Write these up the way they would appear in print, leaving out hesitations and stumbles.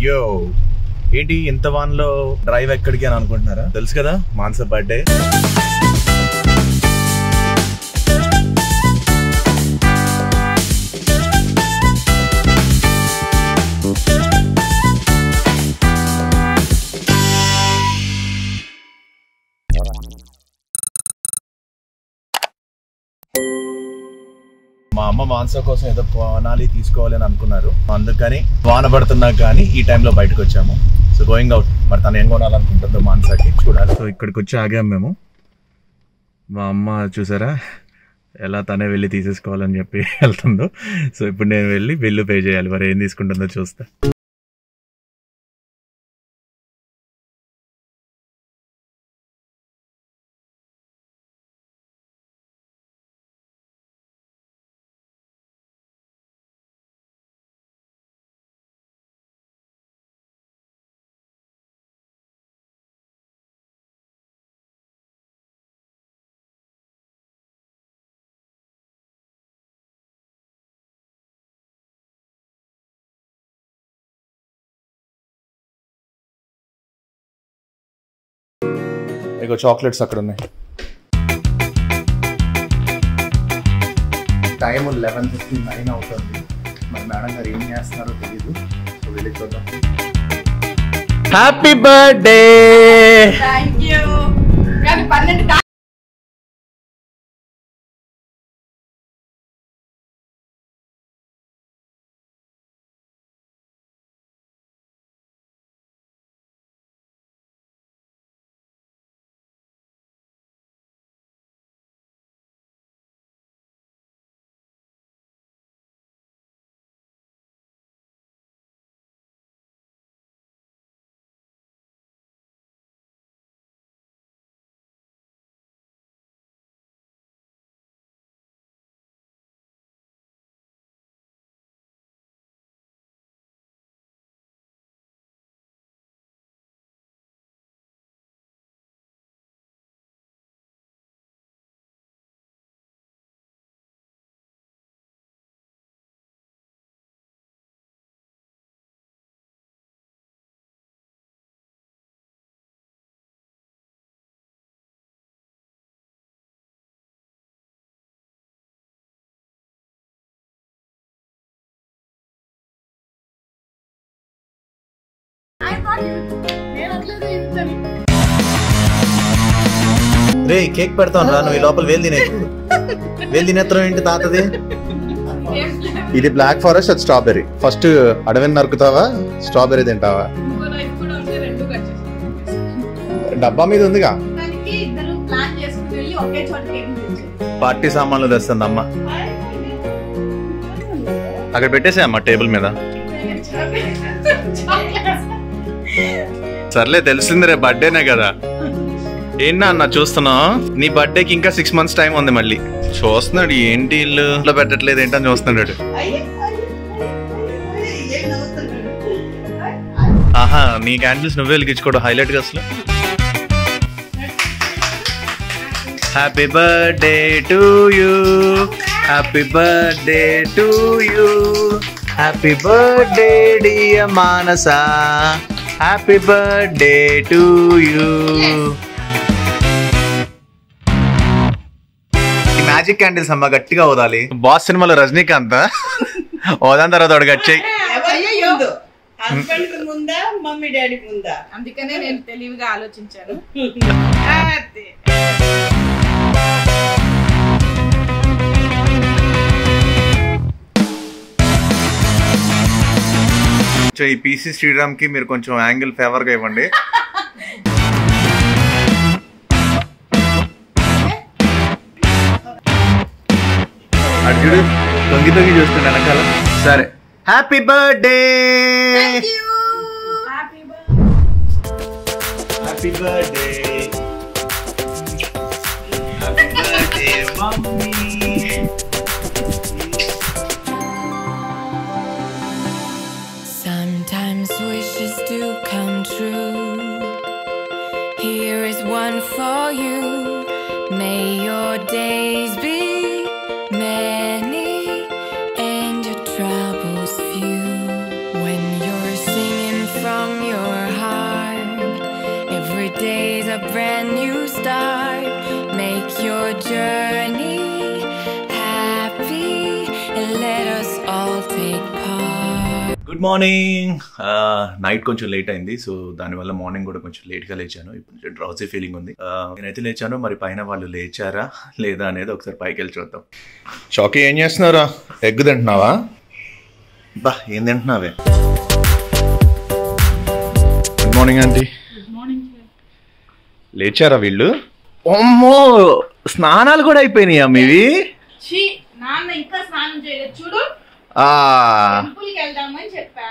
యో ఏంటి ఇంత వాన్లో డ్రైవ్ ఎక్కడికి అని అనుకుంటున్నారా? తెలుసు కదా, మాన్సా బర్త్డే. మా అమ్మ మాన్సా కోసం ఏదో కొనాలి తీసుకోవాలి అని అనుకున్నారు, అందుకని వాన పడుతున్నా కానీ ఈ టైంలో బయటకు వచ్చాము. So going out. మరి తను ఏం కొనాలనుకుంటుందో మాన్సాకి చూడాలి. సో ఇక్కడికి వచ్చి ఆగాము మేము. మా అమ్మ చూసారా ఎలా తనే వెళ్ళి తీసేసుకోవాలని చెప్పి వెళ్తుందో. సో ఇప్పుడు నేను వెళ్ళి బిల్లు పే చేయాలి. మరి ఏం తీసుకుంటుందో చూస్తా. ఇగో చాక్లెట్స్ అక్కడ ఉన్నాయి. టైం 11:59 అవుతుంది. మరి మేడం గారు ఏం చేస్తున్నారో తెలీదు. సో వెళ్ళి చూద్దాం. Happy birthday. Thank you. కానీ 12 రే కేక్ పెడతాను రా, నువ్వు ఈ లోపల వేలు తినే. వేలు తినేత్రం ఏంటి తాతది? ఇది బ్లాక్ ఫారెస్ట్, అది స్ట్రాబెర్రీ. ఫస్ట్ అడవిని నరుకుతావా, స్ట్రాబెర్రీ తింటావా? డబ్బా మీద ఉందిగా. పార్టీ సామాన్లు తెస్తుంది అమ్మ. అక్కడ పెట్టేసా అమ్మ టేబుల్ మీద. సర్లే తెలిసింది, రే బర్త్డేనే కదా. ఏంటి అన్న చూస్తున్నావు? నీ బర్త్డేకి ఇంకా 6 months టైం ఉంది. మళ్ళీ చూస్తున్నాడు ఏంటి ఇల్లు పెట్టట్లేదు ఏంటని చూస్తున్నాడు. ఆహా, నీ క్యాండిల్స్ నువ్వే వెలిగించుకోవడం హైలైట్ గా అసలు. Happy birthday to you, happy birthday to you, happy birthday dear Manasa, happy birthday to you. Magic candles అమ్మ గట్టిగా ఓదాలి. బాస్ సినిమాలో రజనీకాంత్ ఓదాని తర్వాత వాడు గచ్చాయి. ముందా మమ్మీ డాడీ ముందా? అందుకనే నేను తెలివిగా ఆలోచించాను. ఈ పీసీ శ్రీరామ్ కి మీరు కొంచెం యాంగిల్ ఫేవర్ గా ఇవ్వండి. అర్జుడు తొంగి తొంగి చూస్తుండే వెనకాల. సరే, happy birthday. Happy birthday, happy birthday mummy. Sometimes wishes do come true. Here is one for you. May your days be many and your troubles few. When you're singing brand new start. Make your journey happy and let us all take part. Good morning. Night కొంచెం late అయింది, so దానివల్ల morning కూడా కొంచెం లేట్గా లేచాను. ఇప్పుడు drowsy feeling ఉంది. నేనైతే లేచాను, మరి పైన వాళ్ళు లేచారా లేదా అనేది ఒకసారి పైకి వెళ్ళి చూద్దాం. షాకీ ఏం చేస్తున్నారా? ఎగ్ తింటున్నావా? బా ఏం తింటున్నావే? Good morning aunty. లేచారా వీళ్ళు? అమ్మో, స్నానాలు కూడా అయిపోయినాయా మీవి? నాన్న ఇంకా స్నానం చేయలేదు చూడు. టెంపుల్ కి వెళ్దామని చెప్పా,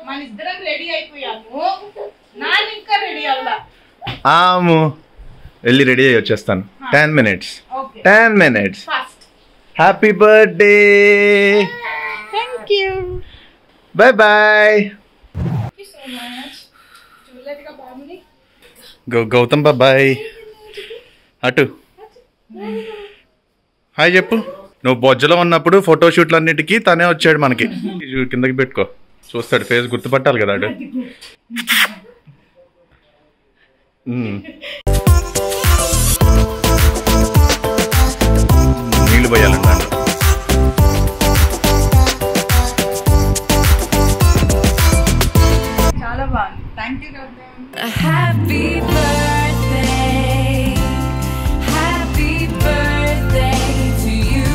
మన ఇద్దరం రెడీ అయిపోయాము. నాన్న ఇంకా రెడీ అవ్వలా. వెళ్ళి రెడీ అయ్యి వచ్చేస్తాను. 10 minutes. Okay, 10 minutes. Fast. Happy birthday. Thank you. Bye boy. Thank you so much. చూడలేదుగా బాబుని. గౌతమ్ బాయ్. అటు హాయ్ చెప్పు. నువ్వు బొజ్జలో ఉన్నప్పుడు ఫోటోషూట్లు అన్నిటికీ తనే వచ్చాడు మనకి. కిందకి పెట్టుకో, చూస్తాడు, ఫేస్ గుర్తుపట్టాలి కదా అటు. నీళ్ళు పోయాలండి. చాలా బాగుంది. Thank you Gautam. Happy birthday, happy birthday to you.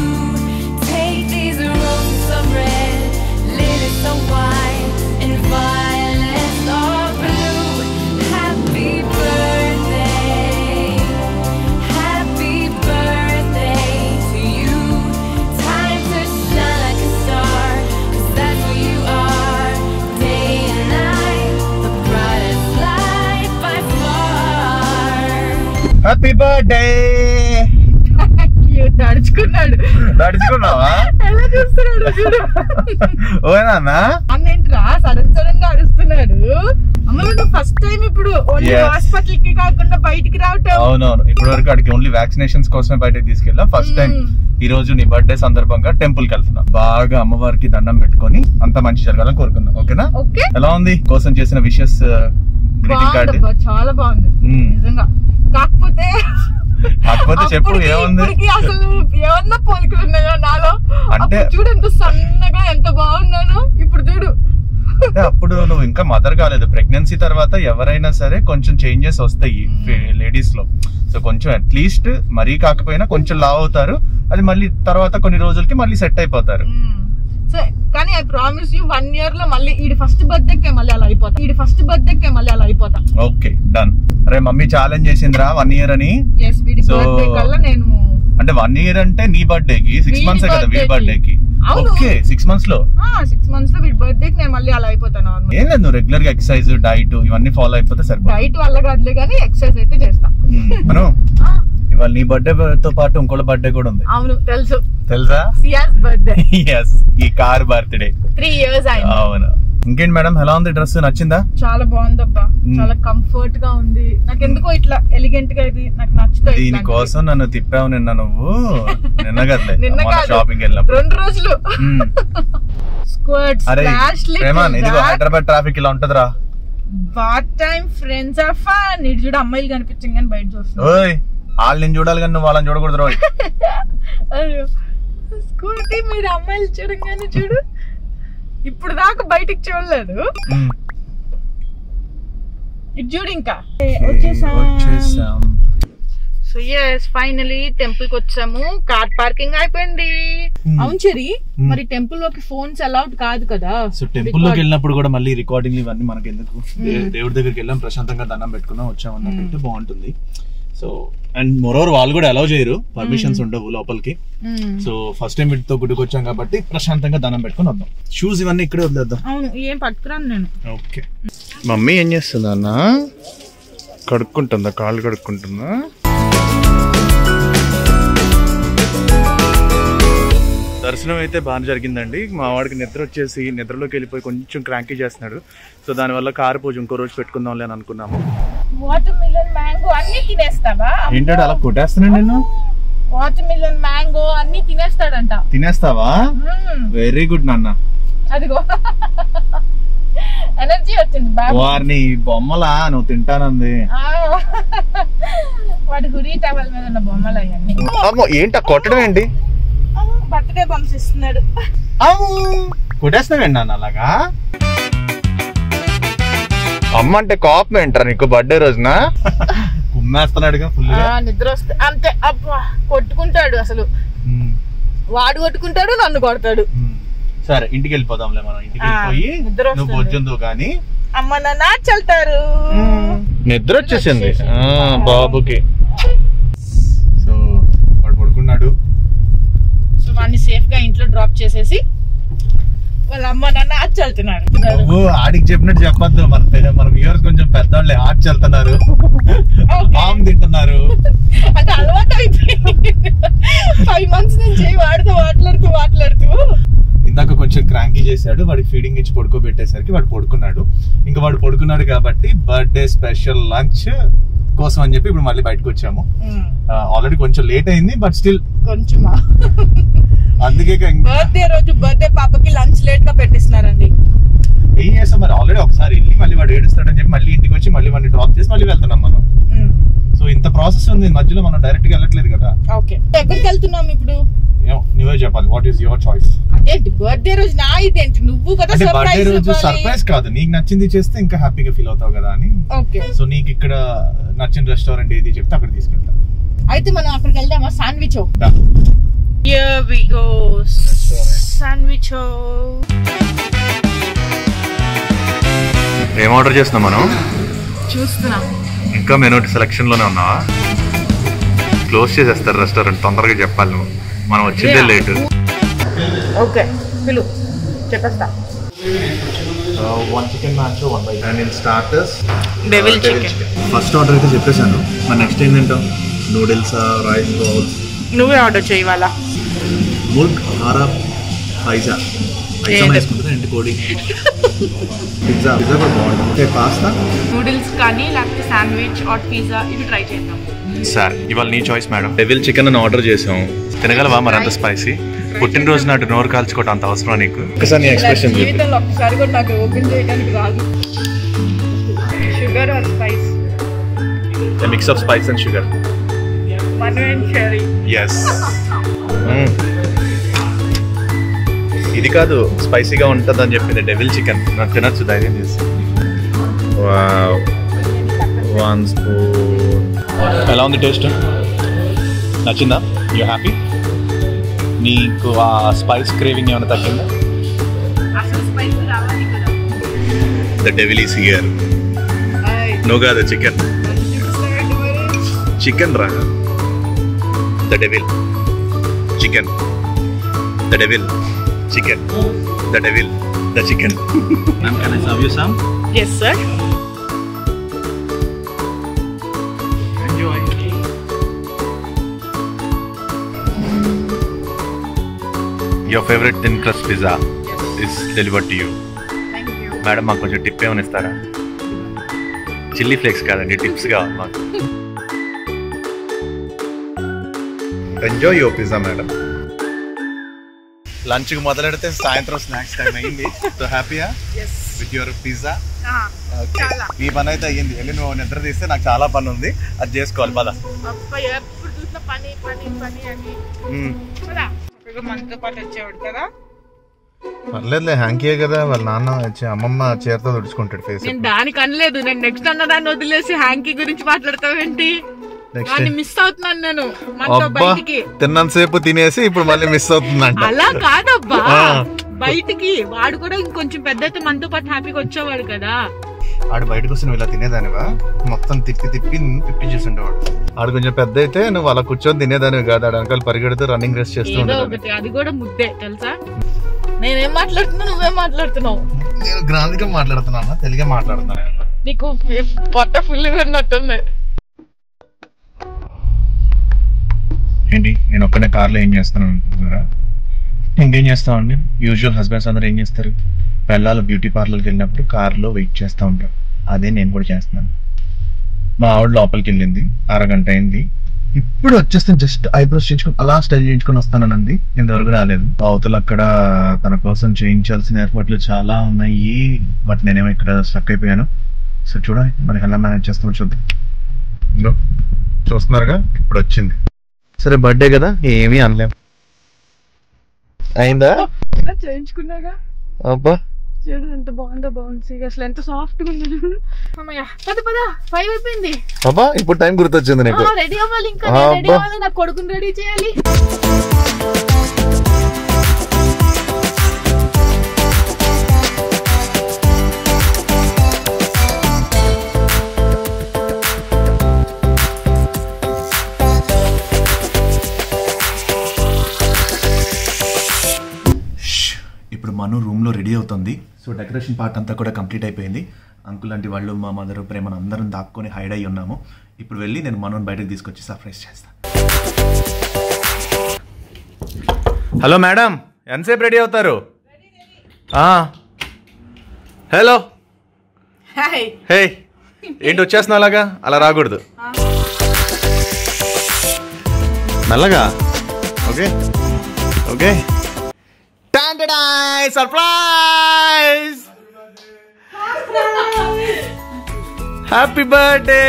Take these roses of red, lilies of white, and violets of blue. Happy birthday, happy birthday to you. Time to shine like a star, 'cause that's who you are. Day and night, the brightest light by far. Happy birthday. నడుచుకున్నాడు. నడుచుకున్నావా? ఎలా చూస్తున్నాడు చూడు. ఓనా అన్నేంట్రా sudden గా అడుస్తున్నాడు. అమ్మ నువ్వు first time ఇప్పుడు హాస్పిటల్ కి కాకుండా బయటికి రావటం. అవునవును, ఇప్పటి వరకు అడిగి ఓన్లీ వ్యాక్సినేషన్స్ కోసమే బయటకు తీసుకెళ్ళా. ఫస్ట్ టైం ఈ రోజు నీ బర్త్డే సందర్భంగా టెంపుల్ కి వెళ్తున్నా. బాగా అమ్మవారికి దండం పెట్టుకొని అంత మంచి జరగాలని కోరుకుందాం. ఓకేనా? ఓకే. ఎలా ఉంది కోసం చేసిన విషెస్ గ్రీటింగ్ కార్డ్? చాలా బాగుంది నిజంగా. కాకపోతే చెప్పు ఏముంది? అసలు ఏమన్నా పోలికలు ఉన్నాయో నాలో? అంటే చూడు ఎంత సన్నగా ఎంత బాగున్నాను. ఇప్పుడు చూడు. అంటే అప్పుడు నువ్వు ఇంకా మదర్ కాలేదు. ప్రెగ్నెన్సీ తర్వాత ఎవరైనా సరే కొంచెం చేంజెస్ వస్తాయి లేడీస్ లో. సో కొంచెం అట్లీస్ట్ మరీ కాకపోయినా కొంచెం లావ్ అవుతారు. అది మళ్ళీ తర్వాత కొన్ని రోజులకి మళ్ళీ సెట్ అయిపోతారు. కానీ ఐ ప్రామిస్ యూ 1 year లో మళ్ళీ ఈ ఫస్ట్ బర్త్డే మళ్ళీ అలా అయిపోతా. Okay, done. అరే మమ్మీ ఛాలెంజ్ చేసిందిరా 1 year అని. సో నేను అంటే 1 year అంటే నీ బర్త్డే కి 6 months కదా వీడి బర్త్డే కి. ఓకే, 6 months లో 6 months లో వీడి బర్త్డే కి నేను మళ్ళీ అలా అయిపోతాను. ఏం లేదు, నువ్వు రెగ్యులర్ గా ఎక్సర్సైజ్ డైట్ ఇవన్నీ ఫాలో అయిపోతే సరిపోతుంది. డైట్ వల్ల కాదులే కానీ ఎక్సర్సైజ్ అయితే చేస్తా. మనం ఇవాళ నీ బర్త్డే తో పాటు ఇంకోటి బర్త్డే కూడా ఉంది. అవును తెలుసా? Ciaz birthday. yes, ఈ కార్ బర్త్డే 3 years అయింది. అవును. ఇంకేంటి మేడం, ఎలా ఉంది డ్రెస్? నచ్చిందా? చాలా బాగుందబ్బా, చాలా కంఫర్ట్ గా ఉంది. నాకు ఎందుకో ఇట్లా ఎలిగెంట్ గా ఇది నాకు నచ్చుతుంది. దీనికోసం నన్ను తిప్పావు నిన్న నువ్వు. నిన్న కదలే షాపింగ్ వెళ్ళినప్పుడు 2 రోజులు. స్క్వర్ట్స్, ఫ్లాష్ లిఫ్ట్. ప్రేమన్ ఇదిగో హైదరాబాద్ ట్రాఫిక్ ఇలా ఉంటదిరా. Bath time friends are fun. ఇటు చూడు అమ్మాయిలు కనిపించింది కానీ బయట చూస్తున్నా. ఓయ్ వాళ్ళని చూడాలి కానీ నువ్వు వాళ్ళని చూడకూడదు రోయ్. అయ్యో స్కూటీ మీద అమ్మాయిలు చూడంగానే చూడు. ఇప్పుడు దాకా బయటికి చూడలేదు. ఇటు చూడు ఇంకా వచ్చేసాం. సో yes, ఫైనలీ టెంపుల్ కి వచ్చాము. కార్ పార్కింగ్ అయిపోయింది. అవును చెరి, మరి టెంపుల్ లోకి ఫోన్స్ అలౌడ్ కాదు కదా. సో టెంపుల్ లోకి వెళ్ళినప్పుడు కూడా మళ్ళీ రికార్డింగ్ ఇవన్నీ మనకి ఎందుకు? దేవుడి దగ్గరికి వెళ్ళాం, ప్రశాంతంగా దండం పెట్టుకున్నాం, వచ్చాం అన్నట్టు బాగుంటుంది. సో అండ్ మోరోవర్ వాళ్ళు కూడా అలౌ చేయరు, పర్మిషన్స్ ఉండవు లోపలికి. సో ఫస్ట్ టైం వీటితో గుడికి వచ్చాం కాబట్టి ప్రశాంతంగా దండం పెట్టుకుని వద్దాం. షూస్ ఇవన్నీ ఇక్కడే వదిలేద్దాం. అవును, ఏం పట్టుకురాను నేను. ఓకే. మమ్మీ ఏం చేస్తుందా అన్న? కడుక్కుంటుందా? కాళ్ళు కడుక్కుంటుందా? దర్శనం అయితే బాగా జరిగిందండి. మా వాడికి నిద్ర వచ్చేసి నిద్రలోకి వెళ్ళిపోయి కొంచెం క్రాంకీ చేస్తున్నాడు. సో దానివల్ల కారు పూజ ఇంకో రోజు పెట్టుకుందాంలే అని అనుకున్నాము. వాటర్ మిలన్ మ్యాంగో అన్ని తినేస్తావా? ఏంటంటే అలా కొట్టేస్తున్నాడు నేను. వాటర్ మిలన్ మ్యాంగో అన్ని తినేస్తాడంట. తినేస్తావా? వెరీ గుడ్ నాన్న. అదిగో ఎనర్జీ వచ్చింది. వారిని బొమ్మలా నువ్వు తింటానంది. వాటి హురీ టవల్ మీద ఉన్న బొమ్మలు అవన్నీ. అమ్మో ఏంటి కొట్టడం ఏంటి? బర్త్డే బంప్స్ ఇస్తున్నాడు. కొట్టేస్తున్నాడు నాన్న అలాగా. అమ్మ అంటే కోపం ఏంటారా నీకు బర్త్డే రోజున? కుమ్మేస్తున్నాడుగా ఫుల్. నిద్ర వస్తే అంతే. అబ్బా కొట్టుకుంటాడు అసలు. వాడు కొట్టుకుంటాడు, నన్ను కొడతాడు. సరే ఇంటికి వెళ్ళిపోదాంలే మనం. ఇంటికి వెళ్ళిపోయి నువ్వు భోజనం కానీ అమ్మ నాన్న చల్తారు. నిద్ర వచ్చేసింది బాబుకి. సో వాడు పడుకున్నాడు. సో వాడిని సేఫ్ గా ఇంట్లో డ్రాప్ చేసేసి వాళ్ళ అమ్మ నాన్న ఆట చల్తున్నారు. నువ్వు ఆడికి చెప్పినట్టు చెప్పొద్దు. మన వ్యూవర్స్ కొంచెం పెద్దవాళ్ళే. ఆట చల్తున్నారు, ఆమ్ తింటున్నారు. అంటే అలవాటు అయిపోయింది 5 months నుంచి వాడితో మాట్లాడుతూ. ఇందాక కొంచెం క్రాంకీ చేశాడు. వాడికి ఫీడింగ్ ఇచ్చి పడుకోబెట్టేసరికి వాడు పడుకున్నాడు. ఇంకా వాడు పడుకున్నాడు కాబట్టి బర్త్డే స్పెషల్ లంచ్ కోసం అని చెప్పి ఇప్పుడు మళ్ళీ బయటకు వచ్చాము. ఆల్రెడీ కొంచెం లేట్ అయింది, బట్ స్టిల్ కొంచెమా. అందుకే బర్త్డే రోజు బర్త్డే పాపకి లంచ్ లేట్ గా పెట్టిస్తున్నారండి. ఏం చేస్తాం మరి. ఆల్రెడీ ఒకసారి వెళ్ళి మళ్ళీ వాడు ఏడుస్తాడని చెప్పి మళ్ళీ ఇంటికి వచ్చి మళ్ళీ వాడిని డ్రాప్ చేసి మళ్ళీ వెళ్తున్నాం మనం. సో ఇంత ప్రాసెస్ ఉంది మధ్యలో, మనం డైరెక్ట్ గా వెళ్ళట్లేదు కదా. ఓకే ఎక్కడికి వెళ్తున్నాం ఇప్పుడు? నువ్వే చెప్పాలి. What is your choice? ఏంటి బర్త్డే రోజు నా ఇదేంటి? నువ్వు కదా బర్త్డే రోజు సర్ప్రైజ్ కాదు, నీకు నచ్చింది చేస్తే ఇంకా హ్యాపీగా ఫీల్ అవుతావు కదా అని. ఓకే సో నీకు ఇక్కడ నచ్చిన రెస్టారెంట్ ఏది చెప్తే అక్కడ తీసుకెళ్తాం. అయితే మనం అక్కడికి వెళ్దామా? Sandwich. Here we go. Sandwich. ఏం ఆర్డర్ చేస్తున్నాం మనం? చూస్తున్నాం. ఇంకా మెనూ సెలక్షన్ లోనే ఉన్నావా? క్లోజ్ చేసేస్తారు రెస్టారెంట్. తొందరగా చెప్పాలి నువ్వు. మనం వచ్చిందే లేట్. ఓకే పిలు చెప్పేస్తా. 1 chicken nacho, 1 bite. And in starters, devil chicken. First order అయితే చెప్పేశాను. మరి నెక్స్ట్ ఏం తింటాం? Noodles, rice bowls? నువ్వే ఆర్డర్ చేయి ఇవాళ. ముల్క్ హారా పైజా. పైజా వేసుకుంటుంది ఎండి కోడి. పిజ్జా కూడా బాగుంటుంది. ఓకే పాస్తా, నూడిల్స్ కానీ లేకపోతే శాండ్విచ్ ఆర్ పిజ్జా ఇవి ట్రై చేద్దాం. సార్ ఇవాళ నీ చాయిస్ మేడం. డెవిల్ చికెన్ అని ఆర్డర్ చేసాం. తినగలవా మరి అంత స్పైసీ? పుట్టినరోజు నాటి నోరు కాల్చుకోవడం అంత అవసరం నీకు? ఒకసారి నీ ఎక్స్ప్రెషన్ జీవితంలో ఒకసారి కూడా నాకు ఓపెన్ చేయడానికి రాదు. Sugar or spice? Mix of spice and sugar. Yes. ఇది కాదు స్పైసీగా ఉంటుంది అని చెప్పింది డెవిల్ చికెన్. నాకు తినచ్చు ధైర్యం చేసి. 1 spoon. ఎలా ఉంది టేస్ట్? నచ్చిందా? You happy? నీకు ఆ స్పైస్ క్రేవింగ్ ఏమైనా తగ్గిందా? The devil is here. No కాదు చికెన్. చికెన్ రా. The devil chicken. The devil chicken. The devil the chicken. Ma'am, can I serve you some? Yes, sir. Enjoy. Your favorite thin crust pizza is delivered to you. Thank you. Madam మాకు కొంచెం tip ఏమైనా ఇస్తారా? Chilli flakes కాదండి, tips కావాలి మాకు. Enjoy your pizza madam. Lunch కి మొదలెడితే సాయంత్రం స్నాక్స్ టైం అయింది. సో హ్యాపీయా విత్ యువర్ పిజ్జా? ఓకే, ఈ పని అయితే అయ్యింది. వెళ్ళి నువ్వు నిద్ర తీస్తే నాకు చాలా పని ఉంది, అది చేసుకోవాలి. పద. ఎప్పుడు చూసిన పని పని పని అని మనతో పాటు వచ్చేవాడు కదా. పర్లేదులే, హ్యాంకీయే కదా. వాళ్ళ నాన్న వచ్చి అమ్మమ్మ చేతితో తుడుచుకుంటాడు ఫేస్. నేను దానికి అనలేదు. నేను నెక్స్ట్ అన్న దాన్ని వదిలేసి హ్యాంకీ గురించి మాట్లాడతావేంటి? మిస్ అవుతున్నాను నేను మనతో బయటికి. తిన్నంతసేపు తినేసి ఇప్పుడు మళ్ళీ మిస్ అవుతుందంట. అలా కాదబ్బా, బయటికి వాడు కూడా ఇంకొంచెం పెద్ద అయితే మనతో పాటు హ్యాపీగా వచ్చేవాడు కదా. ఆడు బయటకు వస్తే నువ్వు ఇలా తినేదానివా? మొత్తం తిప్పి తిప్పి తిప్పి చూసుండేవాడు. ఆడు కొంచెం పెద్ద అయితే నువ్వు అలా కూర్చొని తినేదానివి కాదు. ఆడు వెనకాల పరిగెడుతూ రన్నింగ్ రేస్ చేస్తూ ఉండేది. అది కూడా ముద్దే తెలుసా. నేనేం మాట్లాడుతున్నా, నువ్వేం మాట్లాడుతున్నావు? నేను గ్రాంధిగా మాట్లాడుతున్నా, తెలుగే మాట్లాడుతున్నా. నీకు పొట్ట ఫుల్ ఉన్నట్టుంది. ఏంటి నేను ఒక్కనే కార్లో ఏం చేస్తాను అనుకుంటున్నారా? ఇంకేం చేస్తామండి, యూజువల్ హస్బెండ్స్ అందరూ ఏం చేస్తారు, పిల్లలు బ్యూటీ పార్లర్కి వెళ్ళినప్పుడు కార్లో వెయిట్ చేస్తూ ఉంటారు. అదే నేను కూడా చేస్తున్నాను. మా ఆవిడ లోపలికి వెళ్ళింది, అరగంట అయింది. ఇప్పుడు వచ్చేస్తే జస్ట్ ఐబ్రోస్ చేయించుకొని అలా స్టైల్ చేయించుకొని వస్తానండి. ఇంతవరకు రాలేదు. అవతల అక్కడ తన కోసం చేయించాల్సిన ఏర్పాట్లు చాలా ఉన్నాయి, బట్ నేనేమో ఇక్కడ స్టక్ అయిపోయాను. సో చూడాలి మరి ఎలా మేనేజ్ చేస్తామో చూద్దాం. చూస్తున్నారుగా ఇప్పుడు వచ్చింది. సరే బర్త్డే కదా ఏమీ అనలేం. అయిందా? చేయించుకున్నాగా. అబ్బా చూడు ఎంత బాగుందో బౌన్సీ, అసలు ఎంత సాఫ్ట్ గా ఉంది చూడు. అమ్మయ్య పద 5 అయిపోయింది. అబ్బా ఇప్పుడు టైం గుర్తొచ్చింది నీకు. రెడీ అవ్వాలి, ఇంకా రెడీ అవ్వాలి, నా కొడుకుని రెడీ చేయాలి. ఇప్పుడు మను రూమ్లో రెడీ అవుతుంది. సో డెకరేషన్ పార్ట్ అంతా కూడా కంప్లీట్ అయిపోయింది. అంకుల్ లాంటి వాళ్ళు, మా మదర్, ప్రేమను అందరం దాక్కొని హైడ్ అయ్యి ఉన్నాము. ఇప్పుడు వెళ్ళి నేను మనుని బయటకు తీసుకొచ్చి సర్ప్రైజ్ చేస్తాను. హలో మేడం, ఎంతసేపు రెడీ అవుతారు? హలో. హే ఏంటి వచ్చేస్తున్నా? అలాగా అలా రాకూడదు, మెల్లగా. Okay okay. Surprise! Happy birthday!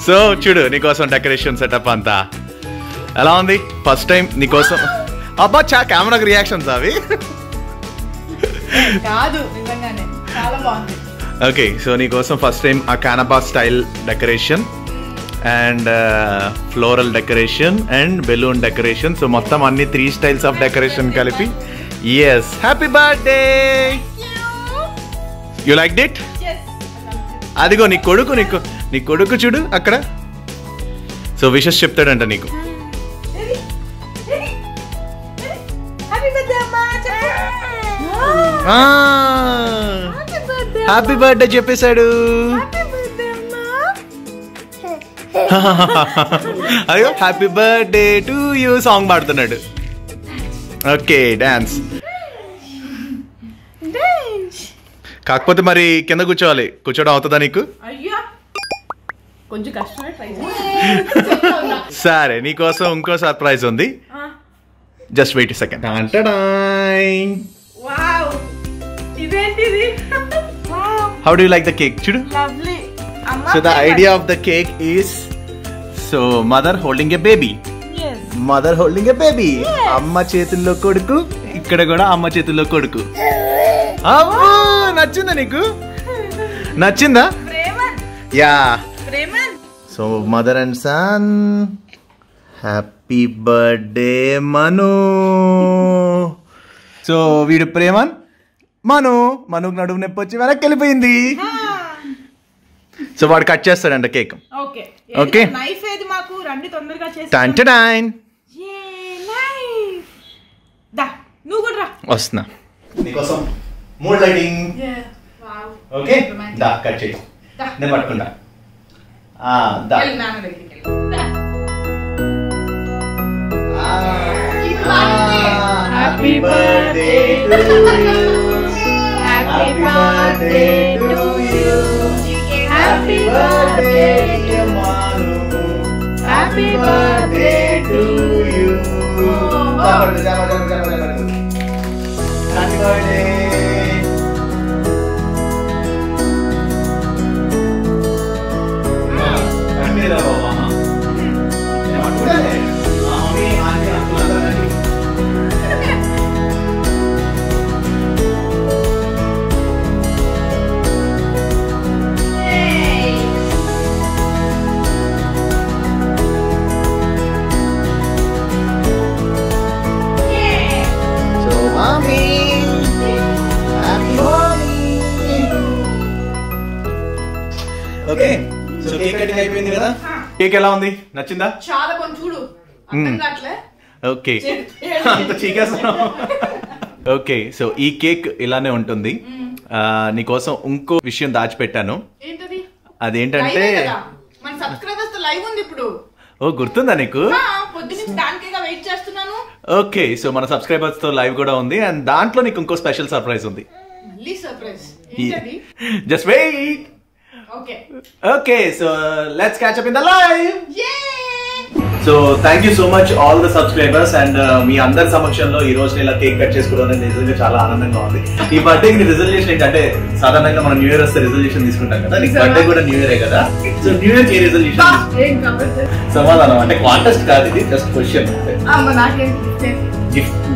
So చూడు నీకోసం డెకరేషన్ సెటప్ అంతా ఎలా ఉంది. ఫస్ట్ టైం నీకోసం. అబ్బా కెమెరాకి రియాక్షన్స్ అవి కాదు, నిజంగానే చాలా బాగుంది. ఓకే, సో నీకోసం ఫస్ట్ టైం ఆ canopy style decoration and floral decoration and balloon decoration. So మొత్తం అన్ని 3 స్టైల్స్ ఆఫ్ డెకరేషన్ కలిపి. Yes, happy birthday! You like it? అదిగో నీ కొడుకు చూడు అక్కడ. సో విషెస్ చెప్తాడంట నీకు. హ్యాపీ బర్త్డే చెప్పేశాడు. అయ్యో happy birthday to you song పాడుతున్నాడు. Okay dance. కాకపోతే మరి కింద కూర్చోవడం అవుతుందా నీకు? కొంచెం కష్టమే, ట్రై సరే నీకోసం ఇంకో సర్ప్రైజ్ ఉంది. Just wait second. How do you like the cake? చూడు. So the idea of the cake is, so mother holding a baby. Yes. Mother holding a baby. అమ్మ చేతుల్లో కొడుకు, ఇక్కడ కూడా అమ్మ చేతుల్లో కొడుకు. అబ్బో నచ్చిందా నీకు? నచ్చిందా? Yeah. So mother and son, happy birthday Manu. So వీడు ప్రేమన్, మనుకు నడుము నొప్పి వచ్చి వెనక్కి వెళ్ళిపోయింది. సో వాడు కట్ చేస్తాడంట కేక్. ఓకే నైఫ్ ఏది మాకు? రండి తొందరగా చేసి. నువ్వు కూడా రా. వస్తున్నా నీకోసం. Mood lighting. ఓకే దా కట్ చేయి. నేను పట్టుకుంటా. దా. Happy birthday to you. Happy birthday to you. Happy birthday dear Manu. Happy birthday to you. Happy birthday. Okay so cake cutting అయిపోయింది కదా. కేక్ ఎలా ఉంది? నచ్చిందా? చాలా బాగుంది చూడు. ఓకే అంత చీకేస్తున్నావు. ఓకే సో ఈ కేక్ ఇలానే ఉంటుంది. నీకోసం ఇంకో విషయం దాచిపెట్టాను. అదేంటంటే మన సబ్స్క్రైబర్స్ తో లైవ్ ఉంది ఇప్పుడు. ఓ గుర్తుందా నీకు? పొద్దున్నుంచి దానికేగా వెయిట్ చేస్తున్నాను. ఓకే సో మన సబ్స్క్రైబర్స్ తో లైవ్ కూడా ఉంది అండ్ దాంట్లో నీకు ఇంకో స్పెషల్ సర్ప్రైజ్ ఉంది. మళ్ళీ సర్ప్రైజ్ ఏంటది? Just wait. Okay okay so let's catch up in the live. Yay! So thank you so much all the subscribers and మీ అందరి సమక్షంలో ఈ రోజు ఇలా కేక్ కట్ చేసుకోవడం అనేది నిజంగా చాలా ఆనందంగా ఉంది. ఈ బర్త్డేకి రిజల్యూషన్ ఏంటంటే సాధారణంగా మనం న్యూ ఇయర్ వస్తే రిజల్యూషన్ తీసుకుంటాం కదా, నీకు బర్త్డే కూడా న్యూ ఇయరే కదా. సో న్యూ ఇయర్ కి రిజల్యూషన్ సమాధానం అంటే కాంటెస్ట్ కాదు, ఇది జస్ట్ క్వశ్చన్.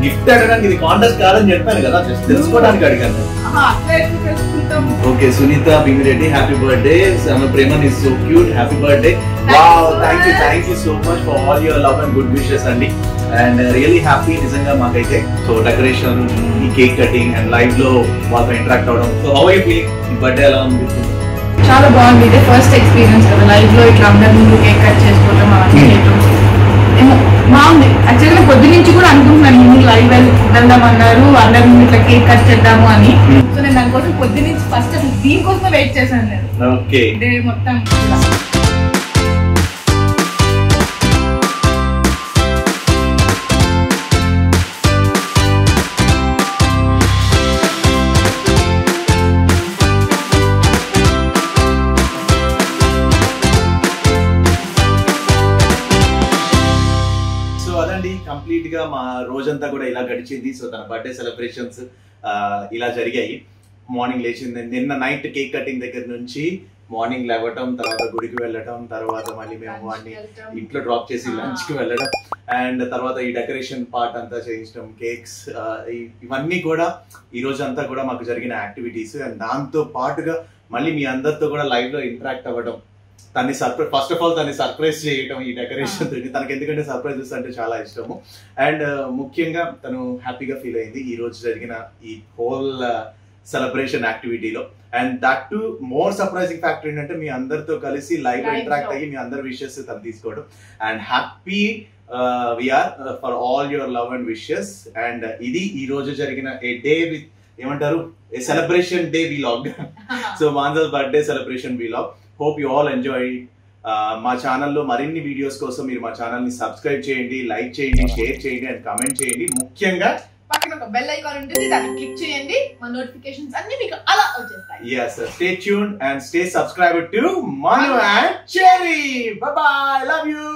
గిఫ్ట్ అడగడానికి ఇది కాంటెస్ట్ కాదని చెప్పాను కదా, జస్ట్ తెలుసుకోవడానికి అడిగాను. Okay Sunita Bingireddy happy birthday. ప్రేమన్ is so cute, happy birthday. Wow, thank you so much for all your love and good wishes అండి. అండ్ రియల్లీ హ్యాపీ నిజంగా మాకైతే. సో డెకరేషన్, ఈ కేక్ కటింగ్ అండ్ లైవ్ లో వాళ్ళతో ఇంటరాక్ట్ అవడం. So how you feeling? ఈ birthday ఎలా ఉంది? చాలా బాగుంది. ఇదే ఫస్ట్ ఎక్స్పీరియన్స్ కదా లైవ్ లో ఇట్లా అందరి ముందు కేక్ కట్ చేసుకోవడం బాగుంది. యాక్చువల్గా పొద్దు నుంచి కూడా అనుకుంటున్నాను ముందు లైవ్ వెళ్దామన్నారు, అందరి ముందు ఇట్లా కేక్ కట్ చేద్దాము అని. సో నేను దానికోసం పొద్దు నుంచి ఫస్ట్ అసలు దీనికోసమే వెయిట్ చేశాను నేను. ఓకే డే మొత్తం. కంప్లీట్ గా మా రోజంతా కూడా ఇలా గడిచింది. సో తన బర్త్డే సెలబ్రేషన్స్ ఇలా జరిగాయి. మార్నింగ్ లేచింది, నిన్న నైట్ కేక్ కటింగ్ దగ్గర నుంచి మార్నింగ్ లేవటం, తర్వాత గుడికి వెళ్ళటం, తర్వాత మళ్ళీ మేము వాడిని ఇంట్లో డ్రాప్ చేసి లంచ్ కి వెళ్ళడం, అండ్ తర్వాత ఈ డెకరేషన్ పార్ట్ అంతా చేయించడం, కేక్స్, ఇవన్నీ కూడా ఈ రోజు అంతా కూడా మాకు జరిగిన యాక్టివిటీస్. అండ్ దాంతో పాటుగా మళ్ళీ మీ అందరితో కూడా లైవ్ లో ఇంటరాక్ట్ అవ్వడం, తన్ని సర్ప్రైజ్, ఫస్ట్ ఆఫ్ ఆల్ తన్ని సర్ప్రైజ్ చేయటం ఈ డెకరేషన్ తోటి. తనకి ఎందుకంటే సర్ప్రైజెస్ అంటే చాలా ఇష్టము. అండ్ ముఖ్యంగా తను హ్యాపీగా ఫీల్ అయింది ఈ రోజు జరిగిన ఈ హోల్ సెలబ్రేషన్ యాక్టివిటీలో. And that too more surprising factor ఏంటంటే మీ అందరితో కలిసి లైవ్ లో ఇంటరాక్ట్ అయ్యి మీ అందరి విషెస్ తను తీసుకోవడం. And happy we are for all your love and wishes. And ఇది ఈ రోజు జరిగిన ఏ డే విత్ ఏమంటారు a celebration day vlog. So Mansa's birthday celebration vlog. Hope you all enjoy. మా ఛానల్లో మరిన్ని వీడియోస్ కోసం మీరు మా ఛానల్ ని సబ్స్క్రైబ్ చేయండి, లైక్ చేయండి, షేర్ చేయండి అండ్ కామెంట్ చేయండి. ముఖ్యంగా పక్కన ఒక బెల్ ఐకాన్ ఉంటుంది, దాన్ని క్లిక్ చేయండి. మా నోటిఫికేషన్స్ అన్ని మీకు అలా వచ్చేస్తాయి. yes stay tuned and stay subscribed to Manu and Cherry. Bye bye, love you.